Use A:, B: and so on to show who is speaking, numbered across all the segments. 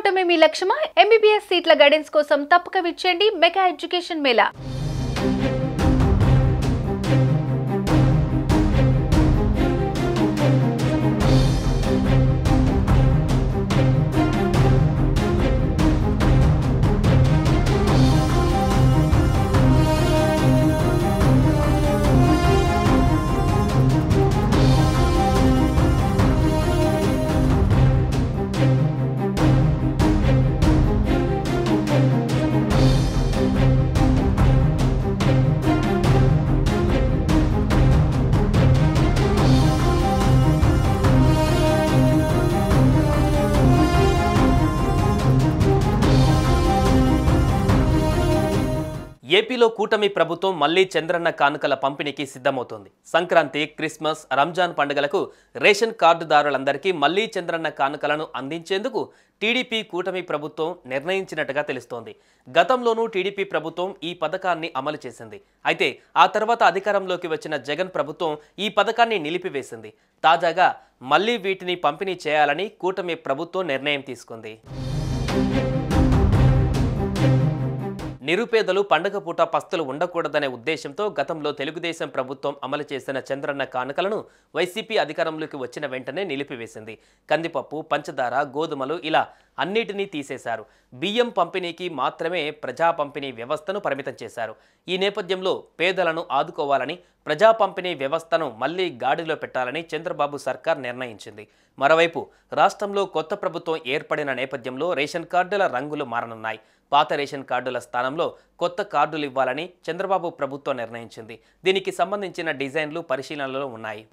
A: చేసుకోవటమే మీ లక్ష్యమా? ఎంబీబీఎస్ సీట్ల గైడెన్స్ కోసం తప్పక విచ్చేయండి మెగా ఎడ్యుకేషన్ మేళా.
B: ఏపీలో కూటమి ప్రభుత్వం మళ్లీ చంద్రన్న కానుకల పంపిణీకి సిద్ధమవుతోంది. సంక్రాంతి, క్రిస్మస్, రంజాన్ పండుగలకు రేషన్ కార్డుదారులందరికీ మళ్లీ చంద్రన్న కానుకలను అందించేందుకు టీడీపీ కూటమి ప్రభుత్వం నిర్ణయించినట్టుగా తెలుస్తోంది. గతంలోనూ టీడీపీ ప్రభుత్వం ఈ పథకాన్ని అమలు చేసింది. అయితే ఆ తర్వాత అధికారంలోకి వచ్చిన జగన్ ప్రభుత్వం ఈ పథకాన్ని నిలిపివేసింది. తాజాగా మళ్లీ వీటిని పంపిణీ చేయాలని కూటమి ప్రభుత్వం నిర్ణయం తీసుకుంది. నిరుపేదలు పండుగ పూట పస్తులు ఉండకూడదనే ఉద్దేశంతో గతంలో తెలుగుదేశం ప్రభుత్వం అమలు చేసిన చంద్రన్న కానుకలను వైసీపీ అధికారంలోకి వచ్చిన వెంటనే నిలిపివేసింది. కందిపప్పు, పంచదార, గోధుమలు ఇలా అన్నిటినీ తీసేశారు. బియ్యం పంపిణీకి మాత్రమే ప్రజా పంపిణీ వ్యవస్థను పరిమితం చేశారు. ఈ నేపథ్యంలో పేదలను ఆదుకోవాలని ప్రజా పంపిణీ వ్యవస్థను మళ్లీ గాడిలో పెట్టాలని చంద్రబాబు సర్కార్ నిర్ణయించింది. మరోవైపు రాష్ట్రంలో కొత్త ప్రభుత్వం ఏర్పడిన నేపథ్యంలో రేషన్ కార్డుల రంగులు మారనున్నాయి. పాత రేషన్ కార్డుల స్థానంలో కొత్త కార్డులు ఇవ్వాలని చంద్రబాబు ప్రభుత్వం నిర్ణయించింది. దీనికి సంబంధించిన డిజైన్లు పరిశీలనలో ఉన్నాయి.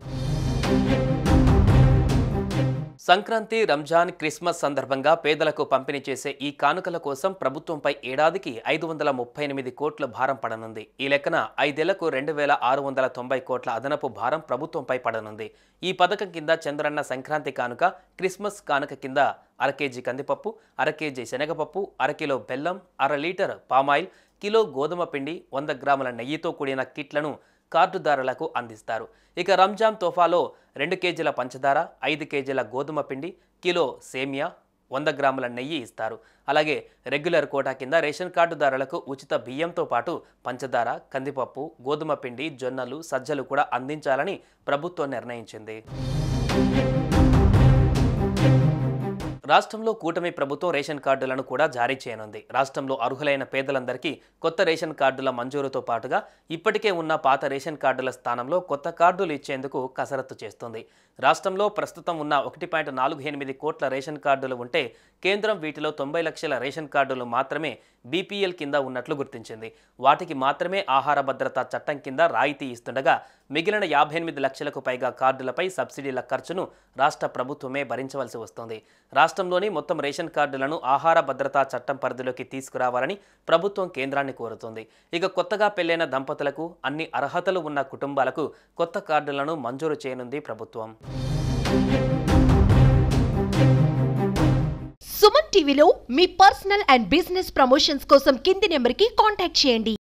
B: సంక్రాంతి, రంజాన్, క్రిస్మస్ సందర్భంగా పేదలకు పంపిణీ చేసే ఈ కానుకల కోసం ప్రభుత్వంపై ఏడాదికి 538 కోట్ల భారం పడనుంది. ఈ లెక్కన 5 ఏళ్లకు 2690 కోట్ల అదనపు భారం ప్రభుత్వంపై పడనుంది. ఈ పథకం కింద చంద్రన్న సంక్రాంతి కానుక, క్రిస్మస్ కానుక కింద 1/2 కేజీ కందిపప్పు, 1/2 కేజీ శనగపప్పు, 1/2 కిలో బెల్లం, 1/2 లీటర్ పామాయిల్, కిలో గోధుమ పిండి, 100 గ్రాముల నెయ్యితో కూడిన కిట్లను కార్డుదారులకు అందిస్తారు. ఇక రంజాన్ తోఫాలో 2 కేజీల పంచదార, 5 కేజీల గోధుమ పిండి, కిలో సేమియా, 100 గ్రాముల నెయ్యి ఇస్తారు. అలాగే రెగ్యులర్ కోటా కింద రేషన్ కార్డుదారులకు ఉచిత బియ్యంతో పాటు పంచదార, కందిపప్పు, గోధుమ పిండి, జొన్నలు, సజ్జలు కూడా అందించాలని ప్రభుత్వం నిర్ణయించింది. రాష్ట్రంలో కూటమి ప్రభుత్వం రేషన్ కార్డులను కూడా జారీ చేయనుంది. రాష్ట్రంలో అర్హులైన పేదలందరికీ కొత్త రేషన్ కార్డుల మంజూరుతో పాటుగా ఇప్పటికే ఉన్న పాత రేషన్ కార్డుల స్థానంలో కొత్త కార్డులు ఇచ్చేందుకు కసరత్తు చేస్తుంది. రాష్ట్రంలో ప్రస్తుతం ఉన్న 1.48 కోట్ల రేషన్ కార్డులు ఉంటే కేంద్రం వీటిలో 90 లక్షల రేషన్ కార్డులు మాత్రమే బీపీఎల్ కింద ఉన్నట్లు గుర్తించింది. వాటికి మాత్రమే ఆహార భద్రతా చట్టం కింద రాయితీ ఇస్తుండగా మిగిలిన 58 లక్షలకు పైగా కార్డులపై సబ్సిడీల ఖర్చును రాష్ట్ర ప్రభుత్వమే భరించవలసి వస్తోంది. రాష్ట్రంలోని మొత్తం రేషన్ కార్డులను ఆహార భద్రతా చట్టం పరిధిలోకి తీసుకురావాలని ప్రభుత్వం కేంద్రాన్ని కోరుతోంది. ఇక కొత్తగా పెళ్లైన దంపతులకు, అన్ని అర్హతలు ఉన్న కుటుంబాలకు కొత్త కార్డులను మంజూరు చేయనుంది ప్రభుత్వం.
C: సుమన్ టీవీలో మీ పర్సనల్ అండ్ బిజినెస్ ప్రమోషన్స్ కోసం కింది నెంబర్కి కాంటాక్ట్ చేయండి.